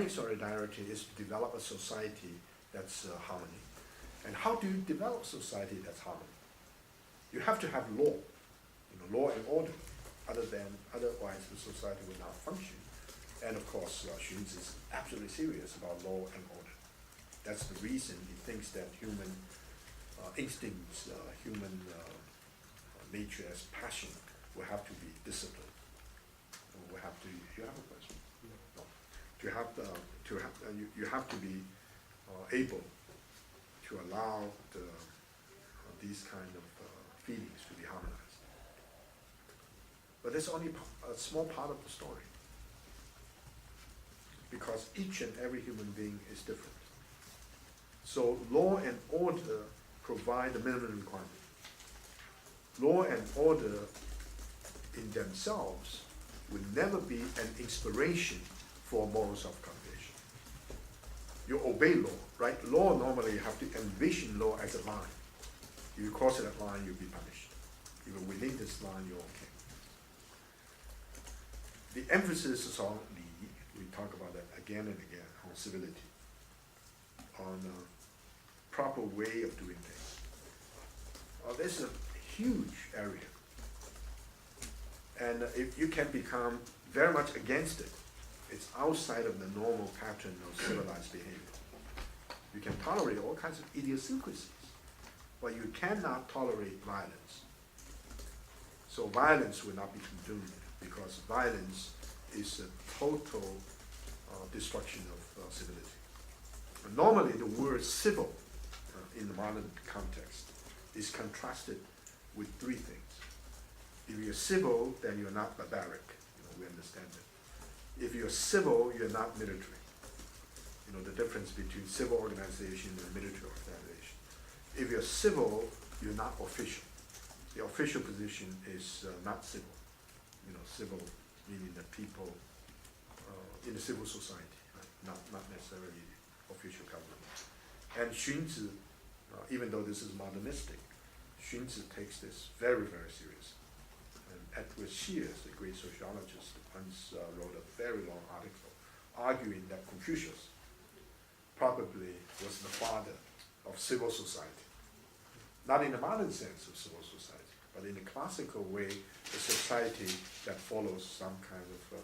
economic solidarity is to develop a society that's harmony. And how do you develop society that's harmony? You have to have law, law and order. Otherwise the society will not function. And of course, Xunzi is absolutely serious about law and order. That's the reason he thinks that human instincts, human nature as passion will have to be disciplined. Will have to. You have a question? No. You have to be able to allow these kind of feelings to be harmonized. But that's only a small part of the story, because each and every human being is different. So law and order provide the minimum requirement. Law and order in themselves will never be an inspiration for moral self-cultivation. You obey law, right? Law normally you have to envision law as a line. If you cross that line, you'll be punished. Even within this line, you're okay. The emphasis is on Li. We talk about that again and again, on civility, on a proper way of doing things. This is a huge area. And if you can become very much against it, it's outside of the normal pattern of civilized behavior. You can tolerate all kinds of idiosyncrasies, but you cannot tolerate violence. So violence will not be condoned, because violence is a total destruction of civility. But normally the word civil in the modern context is contrasted with three things. If you're civil, then you're not barbaric. We understand it. If you're civil, you're not military. The difference between civil organization and military organization. If you're civil, you're not official. The official position is not civil. Civil meaning the people in the civil society, right? not necessarily official government. And Xunzi, even though this is modernistic, Xunzi takes this very, very seriously. And Edward Shears, the great sociologist, once wrote a very long article arguing that Confucius probably was the father of civil society. Not in the modern sense of civil society, but in the classical way, a society that follows some kind of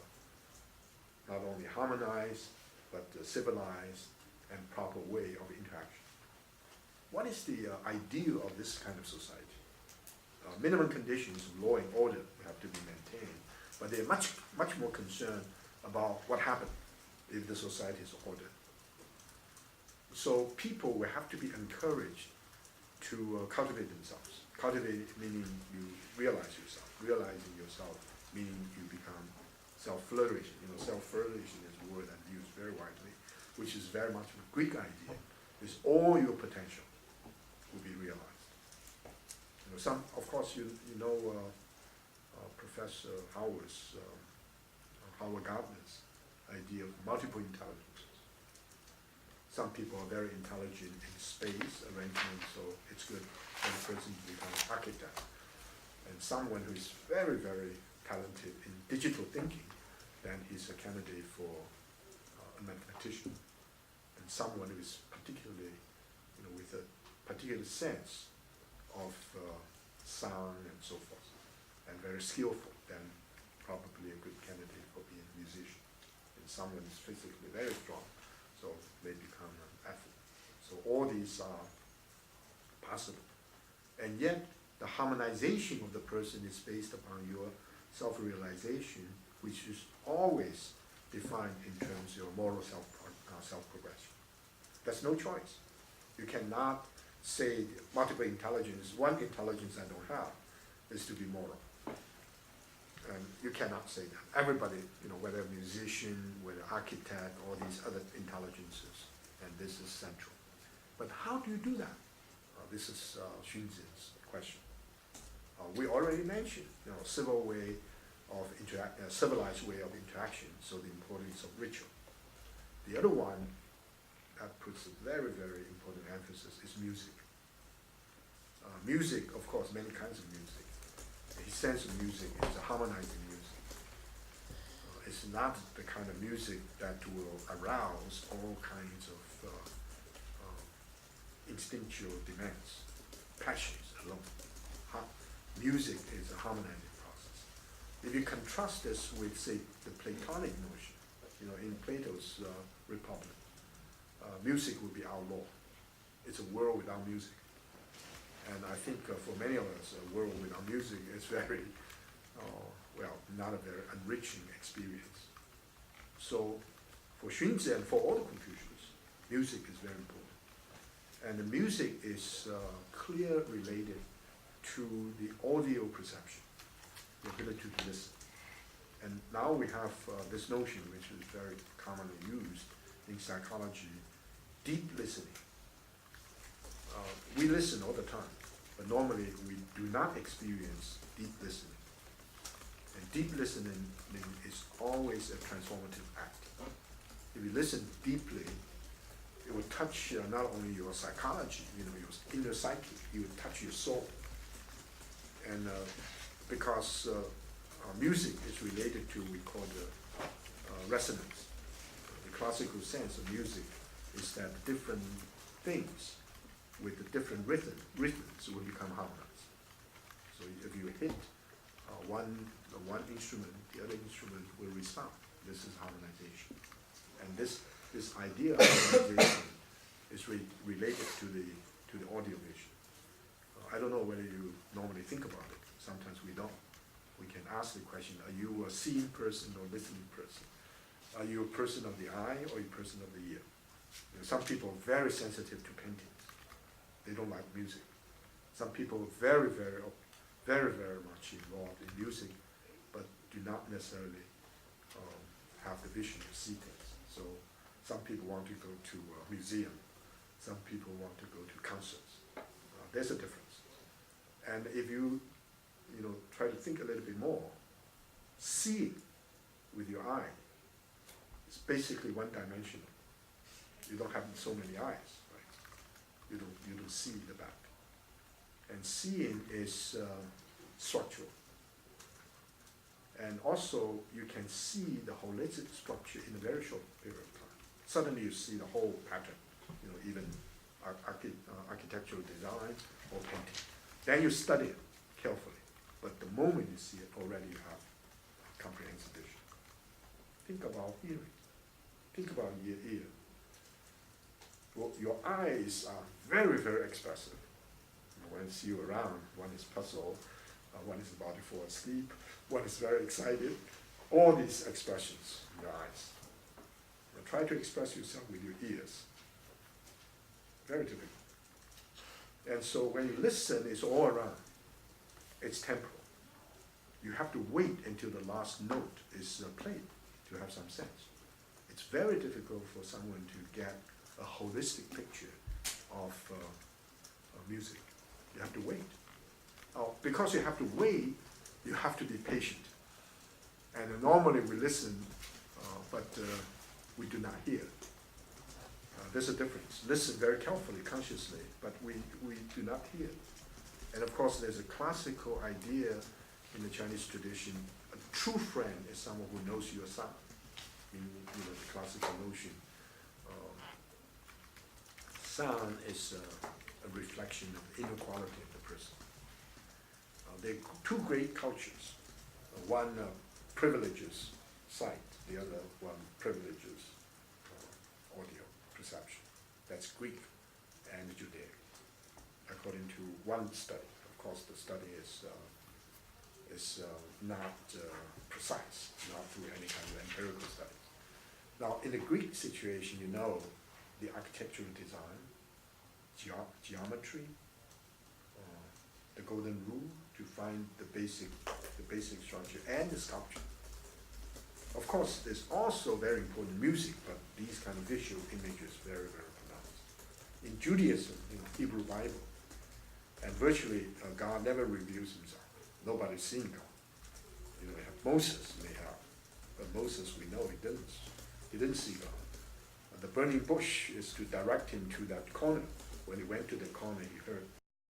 not only harmonized, but civilized and proper way of interaction. What is the ideal of this kind of society? Minimum conditions of law and order have to be maintained, but they're much more concerned about what happens if the society is ordered. So people will have to be encouraged to cultivate themselves. Cultivate meaning you realize yourself. Realizing yourself meaning you become self-flourishing. Self-flourishing is a word that's used very widely, which is very much a Greek idea. Is all your potential will be realized. Of course, Professor Howard Gardner's idea of multiple intelligences. Some people are very intelligent in space arrangements, so it's good for the person to become an architect. And someone who is very, very talented in digital thinking, then he's a candidate for a mathematician. And someone who is particularly, with a particular sense of sound and so forth, and very skillful, then probably a good candidate for being a musician. And someone is physically very strong, so they become an athlete. So all these are possible. And yet, the harmonization of the person is based upon your self-realization, which is always defined in terms of your moral self-progression. There's no choice. You cannot say multiple intelligence, one intelligence I don't have is to be moral. And you cannot say that. Everybody, whether a musician, whether architect, all these other intelligences, and this is central. But how do you do that? This is Xunzi's question. We already mentioned, civilized way of interaction, so the importance of ritual. The other one that puts a very, very important emphasis is music. Music, of course, many kinds of music. His sense of music is a harmonizing music. it's not the kind of music that will arouse all kinds of instinctual demands, passions alone. Music is a harmonizing process. If you contrast this with, say, the Platonic notion, in Plato's Republic, music would be our law. It's a world without music. And I think for many of us, a world without music is very, not a very enriching experience. So for Xunzi and for all the Confucians, music is very important. And the music is clearly related to the audio perception, the ability to listen. And now we have this notion, which is very commonly used in psychology, deep listening. We listen all the time, but normally we do not experience deep listening. And deep listening is always a transformative act. If you listen deeply, it will touch not only your psychology, your inner psyche, it will touch your soul. And because music is related to we call the resonance. The classical sense of music is that different things with the different rhythms will become harmonized. So if you hit one instrument, the other instrument will respond. This is harmonization. And this idea of harmonization is related to the audio vision. I don't know whether you normally think about it. Sometimes we don't. We can ask the question, are you a seeing person or listening person? Are you a person of the eye or a person of the ear? Some people are very sensitive to paintings. They don't like music. Some people are very, very, very, very much involved in music, but do not necessarily have the vision to see things. So some people want to go to a museum. Some people want to go to concerts. There's a difference. And if you try to think a little bit more, seeing with your eye is basically one-dimensional. You don't have so many eyes, right? You don't see the back. And seeing is structural. And also, you can see the holistic structure in a very short period of time. Suddenly you see the whole pattern, even architectural design or painting. Then you study it carefully. But the moment you see it, already you have a comprehensive vision. Think about hearing. Think about your ear. Well, your eyes are very, very expressive. When I see you around, one is puzzled, one is about to fall asleep, one is very excited. All these expressions in your eyes. Try to express yourself with your ears. Very difficult. And so when you listen, it's all around. It's temporal. You have to wait until the last note is played to have some sense. It's very difficult for someone to get a holistic picture of music. You have to wait. Because you have to wait, you have to be patient. And normally we listen, but we do not hear. There's a difference. Listen very carefully, consciously, but we do not hear. And of course, there's a classical idea in the Chinese tradition. A true friend is someone who knows your sound. The classical notion. Sound is a reflection of the inner quality of the person. There are two great cultures. One privileges sight, the other one privileges audio perception. That's Greek and Judaic. According to one study, of course, the study is not precise, not through any kind of empirical studies. Now, in the Greek situation, the architectural design, geometry, the golden rule to find the basic structure, and the sculpture. Of course, there's also very important music, but these kind of visual images very, very pronounced. In Judaism, Hebrew Bible, and virtually God never reveals himself. Nobody's seen God. Moses may have, but Moses, we know he didn't see God. The burning bush is to direct him to that corner. When he went to the corner, he heard